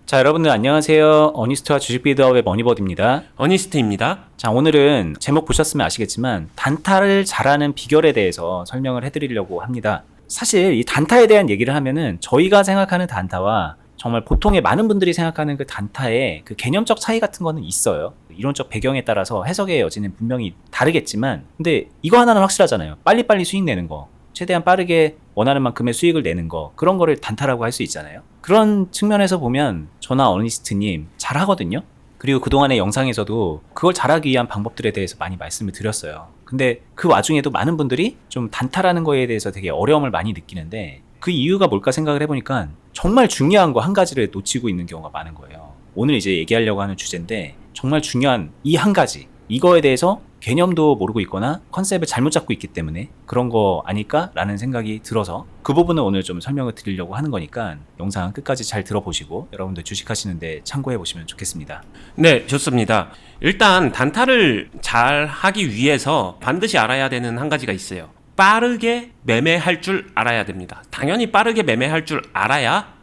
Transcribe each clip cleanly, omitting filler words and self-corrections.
자, 여러분들 안녕하세요. 어니스트와 주식 빌드업의 머니버드입니다. 어니스트입니다. 자, 오늘은 제목 보셨으면 아시겠지만 단타를 잘하는 비결에 대해서 설명을 해드리려고 합니다. 사실 이 단타에 대한 얘기를 하면은 저희가 생각하는 단타와 정말 보통의 많은 분들이 생각하는 그 단타의 그 개념적 차이 같은 거는 있어요. 이론적 배경에 따라서 해석의 여지는 분명히 다르겠지만, 근데 이거 하나는 확실하잖아요. 빨리빨리 수익 내는 거, 최대한 빠르게 원하는 만큼의 수익을 내는 거, 그런 거를 단타라고 할 수 있잖아요. 그런 측면에서 보면 저나 어니스트님 잘하거든요. 그리고 그동안의 영상에서도 그걸 잘하기 위한 방법들에 대해서 많이 말씀을 드렸어요. 근데 그 와중에도 많은 분들이 좀 단타라는 거에 대해서 되게 어려움을 많이 느끼는데, 그 이유가 뭘까 생각을 해보니까 정말 중요한 거 한 가지를 놓치고 있는 경우가 많은 거예요. 오늘 이제 얘기하려고 하는 주제인데, 정말 중요한 이 한 가지, 이거에 대해서 개념도 모르고 있거나 컨셉을 잘못 잡고 있기 때문에 그런 거 아닐까라는 생각이 들어서 그 부분을 오늘 좀 설명을 드리려고 하는 거니까 영상 끝까지 잘 들어보시고 여러분들 주식하시는데 참고해 보시면 좋겠습니다. 네, 좋습니다. 일단 단타를 잘 하기 위해서 반드시 알아야 되는 한 가지가 있어요. 빠르게 매매할 줄 알아야 됩니다. 당연히 빠르게 매매할 줄 알아야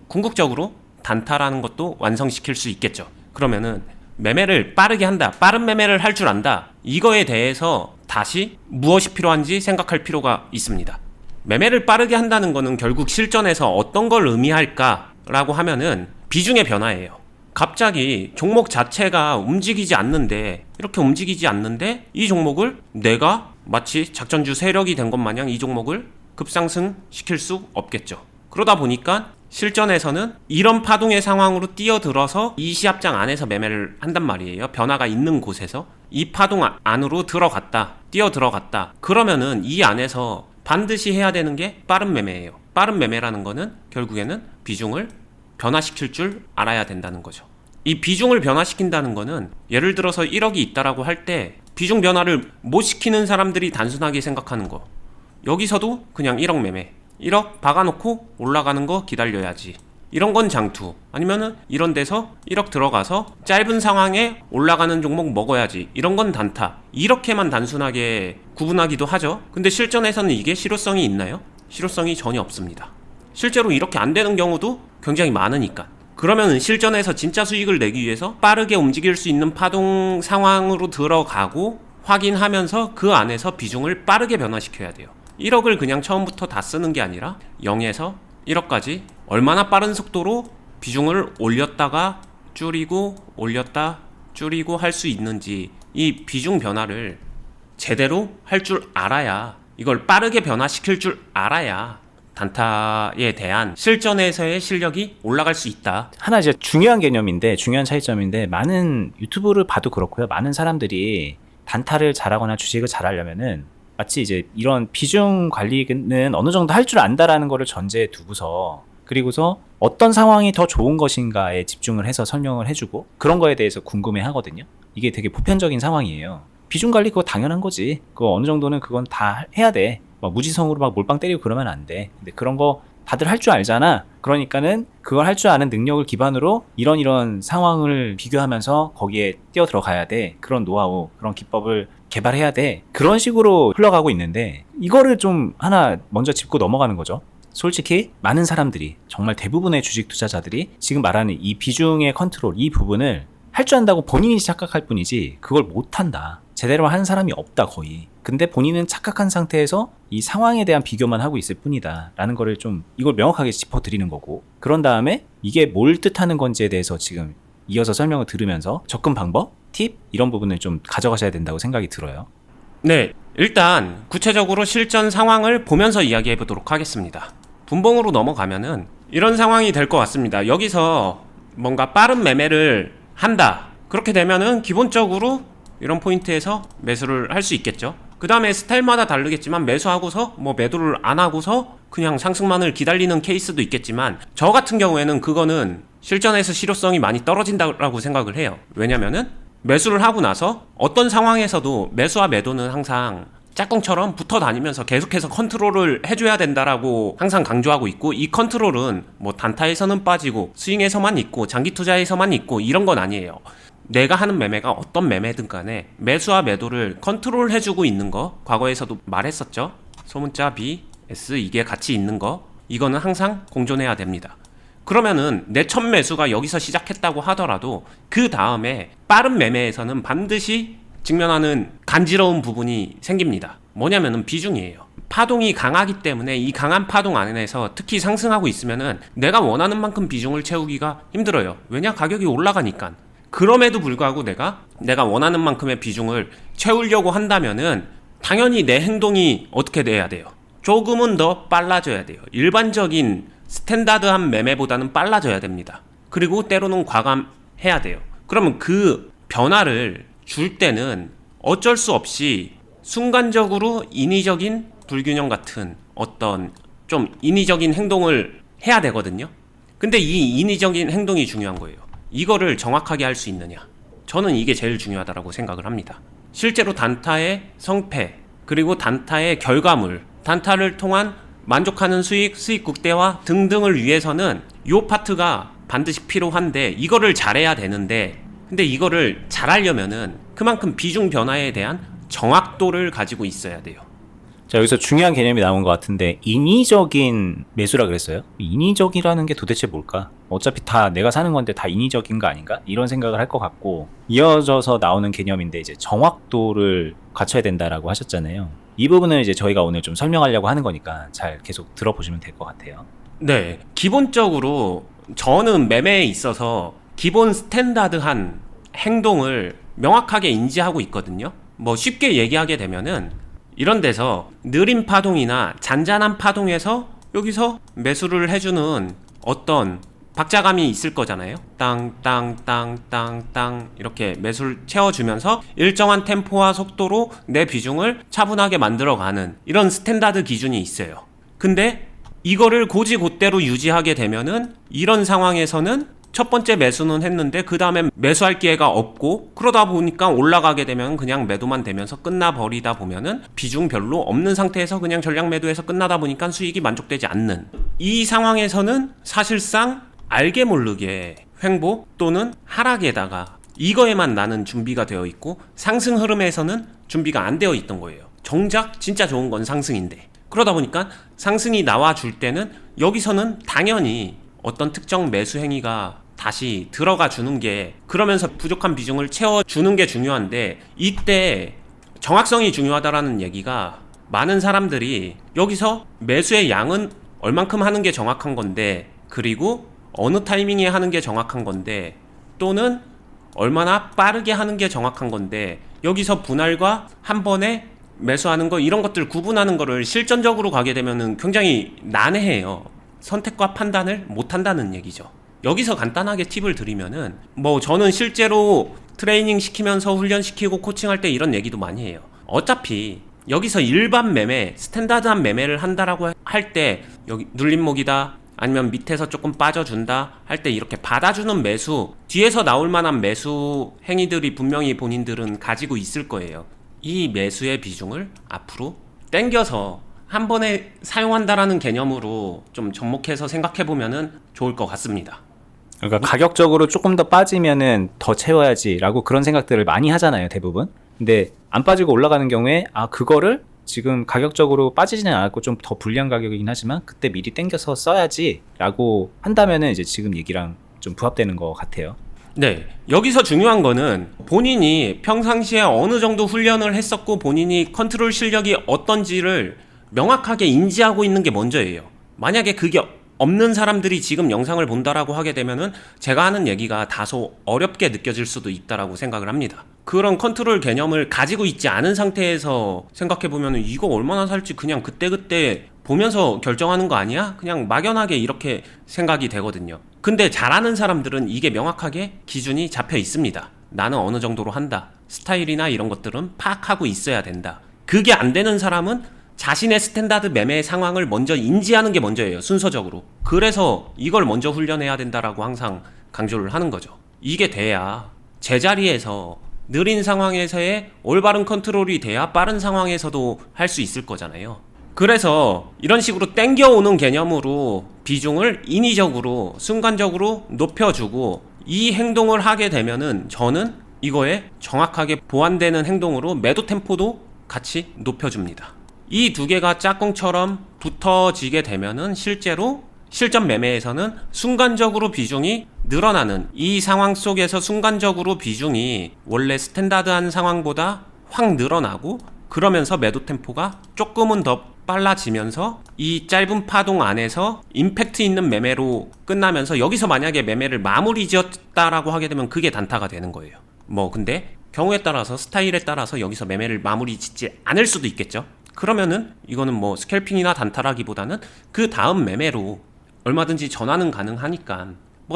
궁극적으로 단타라는 것도 완성시킬 수 있겠죠. 그러면은 매매를 빠르게 한다, 빠른 매매를 할 줄 안다, 이거에 대해서 다시 무엇이 필요한지 생각할 필요가 있습니다. 매매를 빠르게 한다는 거는 결국 실전에서 어떤 걸 의미할까라고 하면은 비중의 변화예요. 갑자기 종목 자체가 움직이지 않는데, 이렇게 움직이지 않는데 이 종목을 내가 마치 작전주 세력이 된 것 마냥 이 종목을 급상승시킬 수 없겠죠. 그러다 보니까 실전에서는 이런 파동의 상황으로 뛰어들어서 이 시합장 안에서 매매를 한단 말이에요. 변화가 있는 곳에서 이 파동 안으로 들어갔다, 뛰어들어갔다. 그러면은 이 안에서 반드시 해야 되는 게 빠른 매매예요. 빠른 매매라는 거는 결국에는 비중을 변화시킬 줄 알아야 된다는 거죠. 이 비중을 변화시킨다는 거는 예를 들어서 1억이 있다라고 할 때 비중 변화를 못 시키는 사람들이 단순하게 생각하는 거, 여기서도 그냥 1억 매매, 1억 박아놓고 올라가는 거 기다려야지, 이런 건 장투, 아니면은 이런 데서 1억 들어가서 짧은 상황에 올라가는 종목 먹어야지, 이런 건 단타, 이렇게만 단순하게 구분하기도 하죠. 근데 실전에서는 이게 실효성이 있나요? 실효성이 전혀 없습니다. 실제로 이렇게 안 되는 경우도 굉장히 많으니까. 그러면 실전에서 진짜 수익을 내기 위해서 빠르게 움직일 수 있는 파동 상황으로 들어가고 확인하면서 그 안에서 비중을 빠르게 변화시켜야 돼요. 1억을 그냥 처음부터 다 쓰는 게 아니라 0에서 1억까지 얼마나 빠른 속도로 비중을 올렸다가 줄이고 올렸다 줄이고 할 수 있는지, 이 비중 변화를 제대로 할 줄 알아야, 이걸 빠르게 변화시킬 줄 알아야 단타에 대한 실전에서의 실력이 올라갈 수 있다. 하나 이제 중요한 개념인데, 중요한 차이점인데, 많은 유튜브를 봐도 그렇고요. 많은 사람들이 단타를 잘하거나 주식을 잘하려면은 마치 이제 이런 비중 관리는 어느 정도 할 줄 안다라는 거를 전제에 두고서, 그리고서 어떤 상황이 더 좋은 것인가에 집중을 해서 설명을 해주고 그런 거에 대해서 궁금해 하거든요. 이게 되게 보편적인 상황이에요. 비중 관리 그거 당연한 거지. 그거 어느 정도는 그건 다 해야 돼. 막 무지성으로 막 몰빵 때리고 그러면 안 돼. 근데 그런 거 다들 할 줄 알잖아. 그러니까는 그걸 할 줄 아는 능력을 기반으로 이런 상황을 비교하면서 거기에 뛰어 들어가야 돼. 그런 노하우, 그런 기법을 개발해야 돼. 그런 식으로 흘러가고 있는데, 이거를 좀 하나 먼저 짚고 넘어가는 거죠. 솔직히 많은 사람들이, 정말 대부분의 주식 투자자들이 지금 말하는 이 비중의 컨트롤, 이 부분을 할 줄 안다고 본인이 착각할 뿐이지 그걸 못한다, 제대로 하는 사람이 없다 거의. 근데 본인은 착각한 상태에서 이 상황에 대한 비교만 하고 있을 뿐이다 라는 거를 좀, 이걸 명확하게 짚어드리는 거고, 그런 다음에 이게 뭘 뜻하는 건지에 대해서 지금 이어서 설명을 들으면서 접근 방법, 팁, 이런 부분을 좀 가져가셔야 된다고 생각이 들어요. 네, 일단 구체적으로 실전 상황을 보면서 이야기해 보도록 하겠습니다. 분봉으로 넘어가면은 이런 상황이 될 것 같습니다. 여기서 뭔가 빠른 매매를 한다, 그렇게 되면은 기본적으로 이런 포인트에서 매수를 할 수 있겠죠. 그 다음에 스타일마다 다르겠지만 매수하고서 매도를 안 하고서 그냥 상승만을 기다리는 케이스도 있겠지만, 저 같은 경우에는 그거는 실전에서 실효성이 많이 떨어진다고 생각을 해요. 왜냐면은 매수를 하고 나서 어떤 상황에서도 매수와 매도는 항상 짝꿍처럼 붙어 다니면서 계속해서 컨트롤을 해줘야 된다라고 항상 강조하고 있고, 이 컨트롤은 단타에서는 빠지고 스윙에서만 있고 장기 투자에서만 있고 이런 건 아니에요. 내가 하는 매매가 어떤 매매든 간에 매수와 매도를 컨트롤 해주고 있는 거, 과거에서도 말했었죠. 소문자 B, S 이게 같이 있는 거, 이거는 항상 공존해야 됩니다. 그러면은 내 첫 매수가 여기서 시작했다고 하더라도 그 다음에 빠른 매매에서는 반드시 직면하는 간지러운 부분이 생깁니다. 뭐냐면은 비중이에요. 파동이 강하기 때문에 이 강한 파동 안에서 특히 상승하고 있으면은 내가 원하는 만큼 비중을 채우기가 힘들어요. 왜냐? 가격이 올라가니까. 그럼에도 불구하고 내가 원하는 만큼의 비중을 채우려고 한다면은 당연히 내 행동이 어떻게 돼야 돼요? 조금은 더 빨라져야 돼요. 일반적인 스탠다드한 매매보다는 빨라져야 됩니다. 그리고 때로는 과감해야 돼요. 그러면 그 변화를 줄 때는 어쩔 수 없이 순간적으로 인위적인 불균형 같은 어떤 좀 인위적인 행동을 해야 되거든요. 근데 이 인위적인 행동이 중요한 거예요. 이거를 정확하게 할 수 있느냐. 저는 이게 제일 중요하다고 생각을 합니다. 실제로 단타의 성패, 그리고 단타의 결과물, 단타를 통한 만족하는 수익 극대화 등등을 위해서는 이 파트가 반드시 필요한데 이거를 잘해야 되는데 근데 이거를 잘하려면은 그만큼 비중 변화에 대한 정확도를 가지고 있어야 돼요. 자, 여기서 중요한 개념이 나온 것 같은데 인위적인 매수라 그랬어요? 인위적이라는 게 도대체 뭘까? 어차피 다 내가 사는 건데 다 인위적인 거 아닌가? 이런 생각을 할 것 같고 이어져서 나오는 개념인데 이제 정확도를 갖춰야 된다라고 하셨잖아요. 이 부분을 이제 저희가 오늘 좀 설명하려고 하는 거니까 잘 계속 들어보시면 될 것 같아요. 네, 기본적으로 저는 매매에 있어서 기본 스탠다드한 행동을 명확하게 인지하고 있거든요. 뭐 쉽게 얘기하게 되면은 이런 데서 느린 파동이나 잔잔한 파동에서 여기서 매수를 해주는 어떤 박자감이 있을 거잖아요. 땅땅땅땅땅 이렇게 매수를 채워주면서 일정한 템포와 속도로 내 비중을 차분하게 만들어가는 이런 스탠다드 기준이 있어요. 근데 이거를 고지곧대로 유지하게 되면은 이런 상황에서는 첫 번째 매수는 했는데 그 다음에 매수할 기회가 없고 그러다 보니까 올라가게 되면 그냥 매도만 되면서 끝나버리다 보면은 비중 별로 없는 상태에서 그냥 전략 매도해서 끝나다 보니까 수익이 만족되지 않는 이 상황에서는 사실상 알게 모르게 횡보 또는 하락에다가 이거에만 나는 준비가 되어 있고 상승 흐름에서는 준비가 안 되어 있던 거예요. 정작 진짜 좋은 건 상승인데 그러다 보니까 상승이 나와줄 때는 여기서는 당연히 어떤 특정 매수 행위가 다시 들어가 주는 게 그러면서 부족한 비중을 채워주는 게 중요한데 이때 정확성이 중요하다라는 얘기가 많은 사람들이 여기서 매수의 양은 얼만큼 하는 게 정확한 건데 그리고 어느 타이밍에 하는 게 정확한 건데 또는 얼마나 빠르게 하는 게 정확한 건데 여기서 분할과 한 번에 매수하는 거 이런 것들 구분하는 거를 실전적으로 가게 되면은 굉장히 난해해요. 선택과 판단을 못 한다는 얘기죠. 여기서 간단하게 팁을 드리면은 뭐 저는 실제로 트레이닝 시키면서 훈련시키고 코칭할 때 이런 얘기도 많이 해요. 어차피 여기서 일반 매매, 스탠다드한 매매를 한다라고 할 때 여기 눌림목이다 아니면 밑에서 조금 빠져준다 할 때 이렇게 받아주는 매수 뒤에서 나올 만한 매수 행위들이 분명히 본인들은 가지고 있을 거예요. 이 매수의 비중을 앞으로 땡겨서 한 번에 사용한다라는 개념으로 좀 접목해서 생각해보면은 좋을 것 같습니다. 그러니까 가격적으로 조금 더 빠지면은 더 채워야지라고 그런 생각들을 많이 하잖아요, 대부분. 근데 안 빠지고 올라가는 경우에 그거를 지금 가격적으로 빠지지는 않았고 좀 더 불리한 가격이긴 하지만 그때 미리 땡겨서 써야지라고 한다면은 이제 지금 얘기랑 좀 부합되는 것 같아요. 네, 여기서 중요한 거는 본인이 평상시에 어느 정도 훈련을 했었고 본인이 컨트롤 실력이 어떤지를 명확하게 인지하고 있는 게 먼저예요. 만약에 그게 없는 사람들이 지금 영상을 본다라고 하게 되면은 제가 하는 얘기가 다소 어렵게 느껴질 수도 있다라고 생각을 합니다. 그런 컨트롤 개념을 가지고 있지 않은 상태에서 생각해보면은 이거 얼마나 살지 그냥 그때그때 보면서 결정하는 거 아니야? 그냥 막연하게 이렇게 생각이 되거든요. 근데 잘하는 사람들은 이게 명확하게 기준이 잡혀 있습니다. 나는 어느 정도로 한다. 스타일이나 이런 것들은 파악하고 있어야 된다. 그게 안 되는 사람은 자신의 스탠다드 매매 상황을 먼저 인지하는 게 먼저예요. 순서적으로. 그래서 이걸 먼저 훈련해야 된다라고 항상 강조를 하는 거죠. 이게 돼야 제자리에서 느린 상황에서의 올바른 컨트롤이 돼야 빠른 상황에서도 할 수 있을 거잖아요. 그래서 이런 식으로 땡겨오는 개념으로 비중을 인위적으로 순간적으로 높여주고 이 행동을 하게 되면은 저는 이거에 정확하게 보완되는 행동으로 매도 템포도 같이 높여줍니다. 이 두 개가 짝꿍처럼 붙어지게 되면은 실제로 실전 매매에서는 순간적으로 비중이 늘어나는, 이 상황 속에서 순간적으로 비중이 원래 스탠다드한 상황보다 확 늘어나고, 그러면서 매도 템포가 조금은 더 빨라지면서 이 짧은 파동 안에서 임팩트 있는 매매로 끝나면서, 여기서 만약에 매매를 마무리 지었다라고 하게 되면 그게 단타가 되는 거예요. 근데 경우에 따라서, 스타일에 따라서 여기서 매매를 마무리 짓지 않을 수도 있겠죠. 그러면은 이거는 스캘핑이나 단타라기보다는 그 다음 매매로 얼마든지 전환은 가능하니까,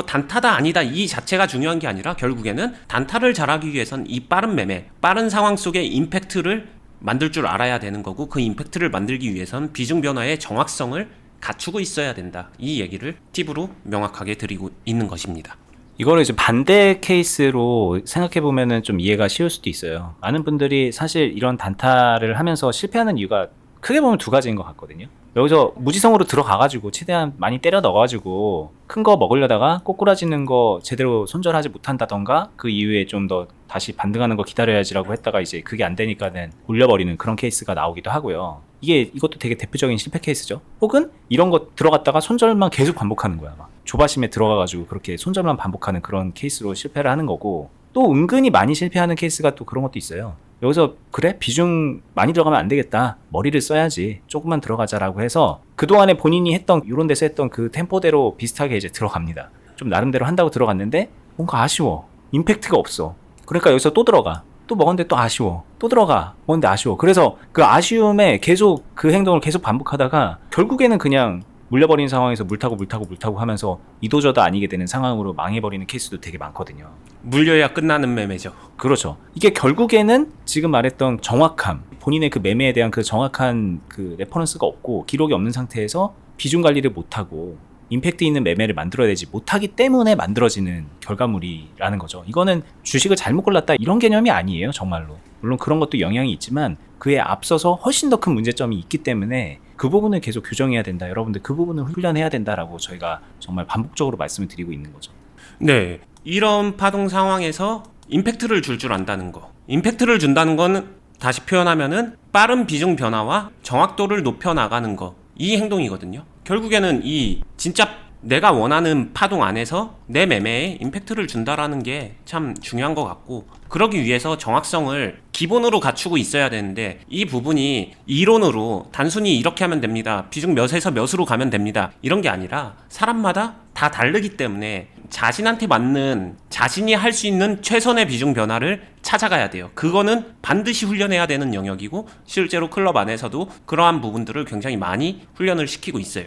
단타다 아니다 이 자체가 중요한 게 아니라, 결국에는 단타를 잘하기 위해선 이 빠른 매매, 빠른 상황 속에 임팩트를 만들 줄 알아야 되는 거고, 그 임팩트를 만들기 위해선 비중 변화의 정확성을 갖추고 있어야 된다. 이 얘기를 팁으로 명확하게 드리고 있는 것입니다. 이거를 이제 반대 케이스로 생각해 보면은 좀 이해가 쉬울 수도 있어요. 많은 분들이 사실 이런 단타를 하면서 실패하는 이유가 크게 보면 두 가지인 것 같거든요. 여기서 무지성으로 들어가가지고 최대한 많이 때려 넣어가지고 큰 거 먹으려다가 꼬꾸라지는 거 제대로 손절하지 못한다던가, 그 이후에 좀 더 다시 반등하는 거 기다려야지라고 했다가 이제 그게 안 되니까는 올려버리는 그런 케이스가 나오기도 하고요. 이것도 되게 대표적인 실패 케이스죠. 혹은 이런 거 들어갔다가 손절만 계속 반복하는 거야. 막 조바심에 들어가가지고 그렇게 손절만 반복하는 그런 케이스로 실패를 하는 거고, 또 은근히 많이 실패하는 케이스가 또 그런 것도 있어요. 여기서 그래? 비중 많이 들어가면 안 되겠다. 머리를 써야지. 조금만 들어가자라고 해서 그동안에 본인이 했던, 이런 데서 했던 그 템포대로 비슷하게 이제 들어갑니다. 좀 나름대로 한다고 들어갔는데 뭔가 아쉬워. 임팩트가 없어. 그러니까 여기서 또 들어가. 또 먹었는데 또 아쉬워. 또 들어가. 먹었는데 아쉬워. 그래서 그 아쉬움에 계속 그 행동을 계속 반복하다가 결국에는 그냥 물려버린 상황에서 물타고 하면서 이도저도 아니게 되는 상황으로 망해버리는 케이스도 되게 많거든요. 물려야 끝나는 매매죠. 그렇죠. 이게 결국에는 지금 말했던 정확함, 본인의 그 매매에 대한 그 정확한 그 레퍼런스가 없고 기록이 없는 상태에서 비중 관리를 못하고 임팩트 있는 매매를 만들어내지 못하기 때문에 만들어지는 결과물이라는 거죠. 이거는 주식을 잘못 골랐다 이런 개념이 아니에요, 정말로. 물론 그런 것도 영향이 있지만 그에 앞서서 훨씬 더 큰 문제점이 있기 때문에 그 부분을 계속 교정해야 된다. 여러분들 그 부분을 훈련해야 된다라고 저희가 정말 반복적으로 말씀을 드리고 있는 거죠. 네, 이런 파동 상황에서 임팩트를 줄 안다는 거. 임팩트를 준다는 건 다시 표현하면은 빠른 비중 변화와 정확도를 높여 나가는 거. 이 행동이거든요. 결국에는 이 진짜 내가 원하는 파동 안에서 내 매매에 임팩트를 준다라는 게 참 중요한 것 같고, 그러기 위해서 정확성을 기본으로 갖추고 있어야 되는데, 이 부분이 이론으로 단순히 이렇게 하면 됩니다, 비중 몇에서 몇으로 가면 됩니다, 이런 게 아니라 사람마다 다 다르기 때문에 자신한테 맞는, 자신이 할 수 있는 최선의 비중 변화를 찾아가야 돼요. 그거는 반드시 훈련해야 되는 영역이고, 실제로 클럽 안에서도 그러한 부분들을 굉장히 많이 훈련을 시키고 있어요.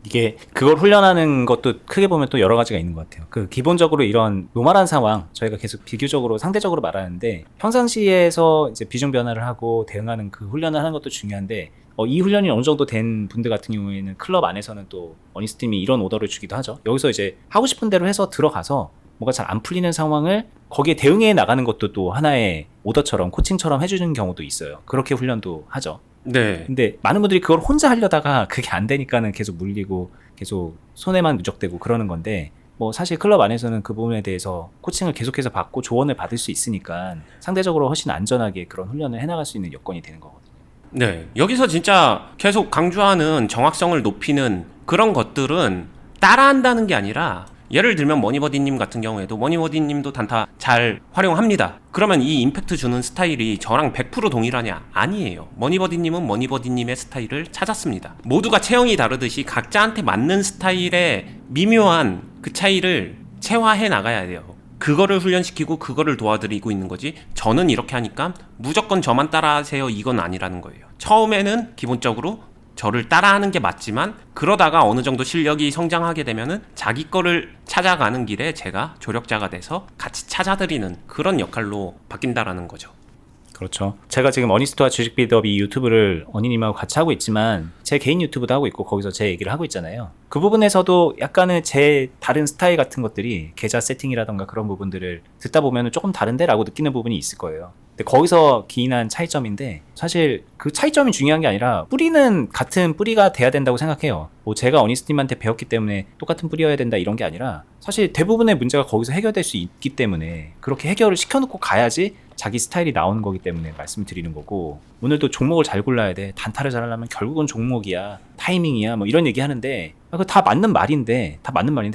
이게 그걸 훈련하는 것도 크게 보면 또 여러 가지가 있는 것 같아요. 그 기본적으로 이런 노멀한 상황, 저희가 계속 비교적으로 상대적으로 말하는데, 평상시에서 이제 비중 변화를 하고 대응하는 그 훈련을 하는 것도 중요한데, 이 훈련이 어느 정도 된 분들 같은 경우에는 클럽 안에서는 또 어니스팀이 이런 오더를 주기도 하죠. 여기서 이제 하고 싶은 대로 해서 들어가서 뭔가 잘 안 풀리는 상황을 거기에 대응해 나가는 것도 또 하나의 오더처럼, 코칭처럼 해주는 경우도 있어요. 그렇게 훈련도 하죠. 네. 근데 많은 분들이 그걸 혼자 하려다가 그게 안 되니까는 계속 물리고 계속 손해만 누적되고 그러는 건데, 사실 클럽 안에서는 그 부분에 대해서 코칭을 계속해서 받고 조언을 받을 수 있으니까 상대적으로 훨씬 안전하게 그런 훈련을 해나갈 수 있는 여건이 되는 거거든요. 네. 여기서 진짜 계속 강조하는 정확성을 높이는 그런 것들은 따라한다는 게 아니라, 예를 들면 머니버디님 같은 경우에도, 머니버디님도 단타 잘 활용합니다. 그러면 이 임팩트 주는 스타일이 저랑 100% 동일하냐? 아니에요. 머니버디님은 머니버디님의 스타일을 찾았습니다. 모두가 체형이 다르듯이 각자한테 맞는 스타일의 미묘한 그 차이를 체화해 나가야 돼요. 그거를 훈련시키고 그거를 도와드리고 있는 거지, 저는 이렇게 하니까 무조건 저만 따라하세요, 이건 아니라는 거예요. 처음에는 기본적으로 저를 따라하는 게 맞지만, 그러다가 어느 정도 실력이 성장하게 되면은 자기 거를 찾아가는 길에 제가 조력자가 돼서 같이 찾아드리는 그런 역할로 바뀐다라는 거죠. 그렇죠. 제가 지금 어니스트와 주식 빌드업 이 유튜브를 어니님하고 같이 하고 있지만, 제 개인 유튜브도 하고 있고 거기서 제 얘기를 하고 있잖아요. 그 부분에서도 약간의 제 다른 스타일 같은 것들이, 계좌 세팅이라던가 그런 부분들을 듣다 보면 조금 다른데? 라고 느끼는 부분이 있을 거예요. 근데 거기서 기인한 차이점인데, 사실 그 차이점이 중요한 게 아니라 뿌리는 같은 뿌리가 돼야 된다고 생각해요. 제가 어니스트님한테 배웠기 때문에 똑같은 뿌리여야 된다 이런 게 아니라, 사실 대부분의 문제가 거기서 해결될 수 있기 때문에 그렇게 해결을 시켜놓고 가야지 자기 스타일이 나오는 거기 때문에 말씀을 드리는 거고, 오늘도 종목을 잘 골라야 돼, 단타를 잘하려면 결국은 종목이야, 타이밍이야, 뭐 이런 얘기 하는데 그거 다 맞는 말인데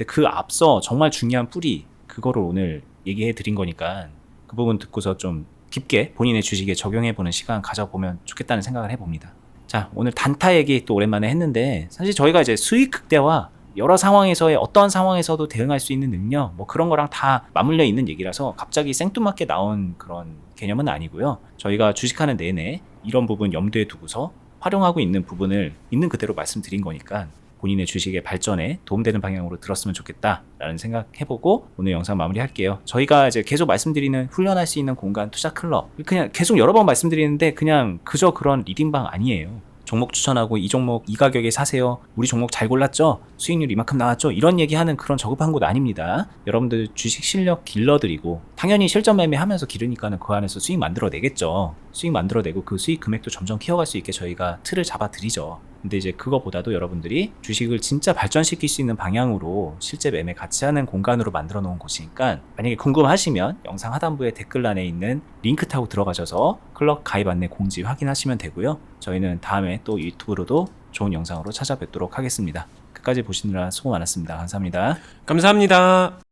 그 앞서 정말 중요한 뿌리, 그거를 오늘 얘기해 드린 거니까 그 부분 듣고서 좀 깊게 본인의 주식에 적용해보는 시간 가져보면 좋겠다는 생각을 해봅니다. 자, 오늘 단타 얘기 또 오랜만에 했는데, 사실 저희가 이제 수익 극대화, 여러 상황에서의 어떤 상황에서도 대응할 수 있는 능력, 뭐 그런 거랑 다 맞물려 있는 얘기라서 갑자기 생뚱맞게 나온 그런 개념은 아니고요. 저희가 주식하는 내내 이런 부분 염두에 두고서 활용하고 있는 부분을 있는 그대로 말씀드린 거니까 본인의 주식의 발전에 도움되는 방향으로 들었으면 좋겠다라는 생각 해보고 오늘 영상 마무리할게요. 저희가 이제 계속 말씀드리는 훈련할 수 있는 공간 투자 클럽, 그냥 계속 여러 번 말씀드리는데 그냥 그저 그런 리딩방 아니에요. 종목 추천하고 이 종목 이 가격에 사세요, 우리 종목 잘 골랐죠, 수익률 이만큼 나왔죠, 이런 얘기하는 그런 저급한 곳 아닙니다. 여러분들 주식 실력 길러드리고 당연히 실전 매매하면서 기르니까는 그 안에서 수익 만들어내겠죠. 수익 만들어내고 그 수익 금액도 점점 키워갈 수 있게 저희가 틀을 잡아드리죠. 근데 이제 그거보다도 여러분들이 주식을 진짜 발전시킬 수 있는 방향으로 실제 매매 같이 하는 공간으로 만들어 놓은 곳이니까, 만약에 궁금하시면 영상 하단부에 댓글란에 있는 링크 타고 들어가셔서 클럽 가입 안내 공지 확인하시면 되고요. 저희는 다음에 또 유튜브로도 좋은 영상으로 찾아뵙도록 하겠습니다. 끝까지 보시느라 수고 많았습니다. 감사합니다. 감사합니다.